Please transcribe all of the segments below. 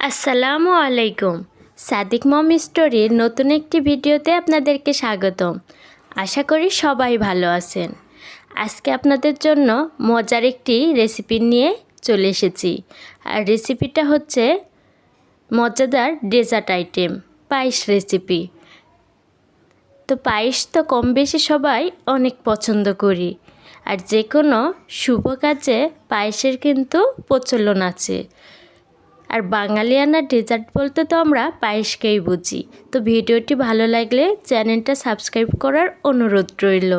আসসালামু আলাইকুম। সাদিক মম স্টোরির নতুন একটি ভিডিওতে আপনাদেরকে স্বাগতম। আশা করি সবাই ভালো আছেন। আজকে আপনাদের জন্য মজার একটি রেসিপি নিয়ে চলে এসেছি। আর রেসিপিটা হচ্ছে মজাদার ডেজার্ট আইটেম, পায়েস রেসিপি। তো পায়েস তো কম বেশি সবাই অনেক পছন্দ করি। আর যে কোনো শুভ কাজে পায়েসের কিন্তু প্রচলন আছে। আর বাঙালিয়ানা ডেজার্ট বলতে তো আমরা পায়েসকেই বুঝি। তো ভিডিওটি ভালো লাগলে চ্যানেলটা সাবস্ক্রাইব করার অনুরোধ রইল।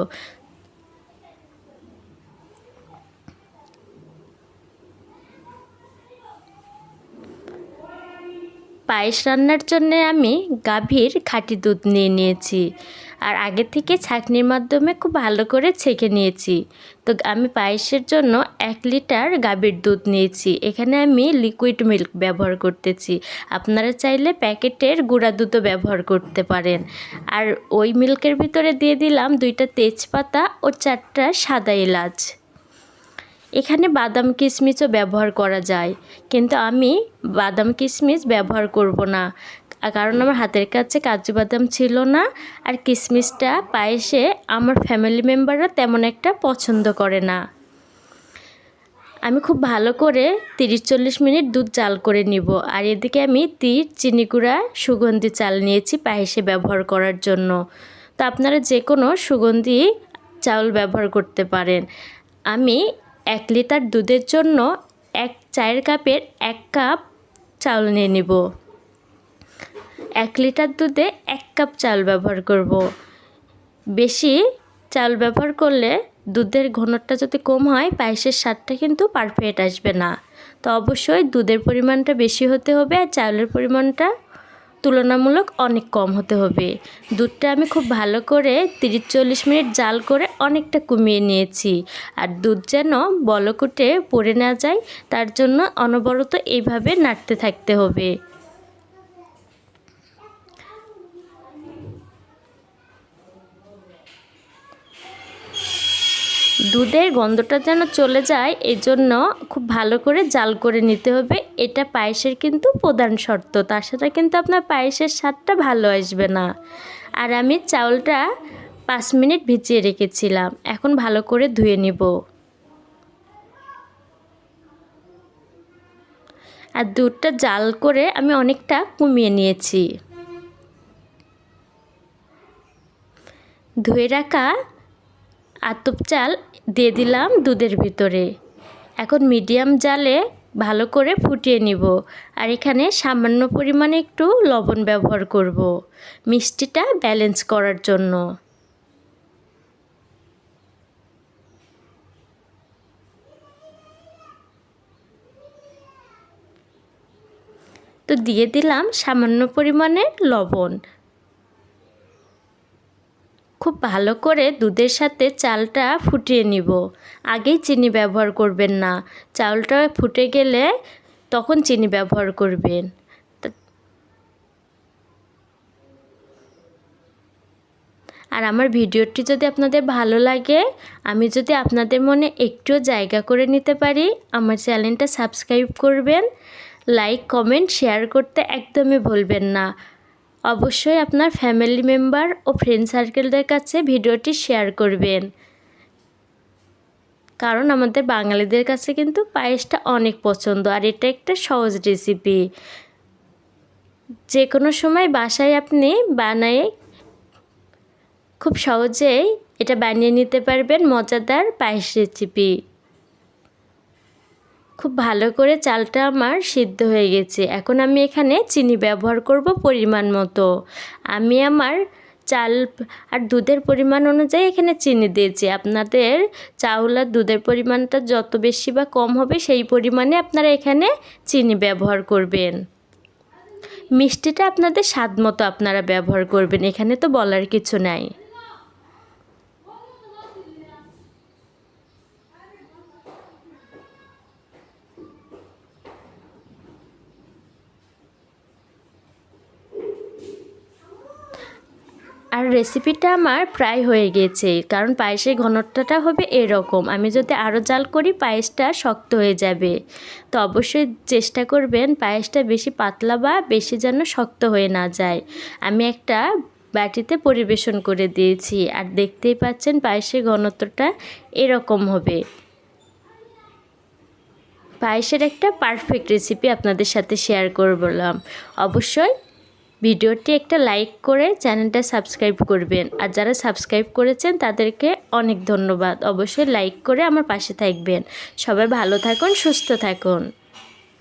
পায়েস রান্নার জন্য আমি গাভীর খাঁটি দুধ নিয়ে নিয়েছি। আর আগে থেকে ছাঁকনির মাধ্যমে খুব ভালো করে ছেঁকে নিয়েছি। তো আমি পায়েসের জন্য 1 লিটার গাভীর দুধ নিয়েছি। এখানে আমি লিকুইড মিল্ক ব্যবহার করতেছি। আপনারা চাইলে প্যাকেটের গুঁড়া দুধও ব্যবহার করতে পারেন। আর ওই মিল্কের ভিতরে দিয়ে দিলাম 2টা তেজপাতা ও 4টা সাদা এলাচ। এখানে বাদাম কিশমিশও ব্যবহার করা যায়, কিন্তু আমি বাদাম কিশমিশ ব্যবহার করব না, কারণ আমার হাতের কাছে কাজু বাদাম ছিল না। আর কিশমিশটা পায়েসে আমার ফ্যামিলি মেম্বাররা তেমন একটা পছন্দ করে না। আমি খুব ভালো করে 30-40 মিনিট দুধ জাল করে নিব। আর এদিকে আমি চিনি গুঁড়া সুগন্ধি চাল নিয়েছি পায়েসে ব্যবহার করার জন্য। তো আপনারা যে কোনো সুগন্ধি চাউল ব্যবহার করতে পারেন। আমি 1 লিটার দুধের জন্য 1 চায়ের কাপের 1 কাপ চাউল নিয়ে নিব। 1 লিটার দুধে 1 কাপ চাল ব্যবহার করব। বেশি চাল ব্যবহার করলে দুধের ঘনত্বটা যদি কম হয় পায়েসের স্বাদটা কিন্তু পারফেক্ট আসবে না। তো অবশ্যই দুধের পরিমাণটা বেশি হতে হবে আর চাউলের পরিমাণটা তুলনামূলক অনেক কম হতে হবে। দুধটা আমি খুব ভালো করে 30-40 মিনিট জাল করে অনেকটা কমিয়ে নিয়েছি। আর দুধ যেন বলকুটে পড়ে না যায় তার জন্য অনবরত এইভাবে নাড়তে থাকতে হবে। দুধের গন্ধটা যেন চলে যায় এজন্য খুব ভালো করে জাল করে নিতে হবে। এটা পায়েসের কিন্তু প্রধান শর্ত, তার সাথে কিন্তু আপনার পায়েসের স্বাদটা ভালো আসবে না। আর আমি চাউলটা 5 মিনিট ভিজিয়ে রেখেছিলাম, এখন ভালো করে ধুয়ে নিব। আর দুধটা জাল করে আমি অনেকটা কমিয়ে নিয়েছি। ধুয়ে রাখা আতপ চাল দিয়ে দিলাম দুধের ভিতরে। এখন মিডিয়াম জালে ভালো করে ফুটিয়ে নিব। আর এখানে সামান্য পরিমাণে একটু লবণ ব্যবহার করব মিষ্টিটা ব্যালেন্স করার জন্য। তো দিয়ে দিলাম সামান্য পরিমাণে লবণ। খুব ভালো করে দুধের সাথে চালটা ফুটিয়ে নিব। আগেই চিনি ব্যবহার করবেন না, চাউলটা ফুটে গেলে তখন চিনি ব্যবহার করবেন। আর আমার ভিডিওটি যদি আপনাদের ভালো লাগে, আমি যদি আপনাদের মনে একটু জায়গা করে নিতে পারি, আমার চ্যানেলটা সাবস্ক্রাইব করবেন, লাইক কমেন্ট শেয়ার করতে একদমই ভুলবেন না। অবশ্যই আপনার ফ্যামিলি মেম্বার ও ফ্রেন্ড সার্কেলদের কাছে ভিডিওটি শেয়ার করবেন, কারণ আমাদের বাঙালিদের কাছে কিন্তু পায়েসটা অনেক পছন্দ। আর এটা একটা সহজ রেসিপি, যে কোনো সময় বাসায় আপনি বানায় খুব সহজেই এটা বানিয়ে নিতে পারবেন। মজাদার পায়েস রেসিপি। খুব ভালো করে চালটা আমার সিদ্ধ হয়ে গেছে। এখন আমি এখানে চিনি ব্যবহার করব পরিমাণ মতো। আমি আমার চাল আর দুধের পরিমাণ অনুযায়ী এখানে চিনি দিয়েছি। আপনাদের চাউল আর দুধের পরিমাণটা যত বেশি বা কম হবে সেই পরিমাণে আপনারা এখানে চিনি ব্যবহার করবেন। মিষ্টিটা আপনাদের স্বাদ মতো আপনারা ব্যবহার করবেন, এখানে তো বলার কিছু নাই। আর রেসিপিটা আমার প্রায় হয়ে গেছে, কারণ পায়েসের ঘনত্বটা হবে এরকম। আমি যদি আরও জাল করি পায়েসটা শক্ত হয়ে যাবে। তো অবশ্যই চেষ্টা করবেন পায়েসটা বেশি পাতলা বা বেশি যেন শক্ত হয়ে না যায়। আমি একটা বাটিতে পরিবেশন করে দিয়েছি, আর দেখতেই পাচ্ছেন পায়েসের ঘনত্বটা এরকম হবে। পায়েসের একটা পারফেক্ট রেসিপি আপনাদের সাথে শেয়ার করলাম। অবশ্যই ভিডিওটি একটা লাইক করে চ্যানেলটা সাবস্ক্রাইব করবেন, আর যারা সাবস্ক্রাইব করেছেন তাদেরকে অনেক ধন্যবাদ। অবশ্যই লাইক করে আমার পাশে থাকবেন। সবাই ভালো থাকুন, সুস্থ থাকুন।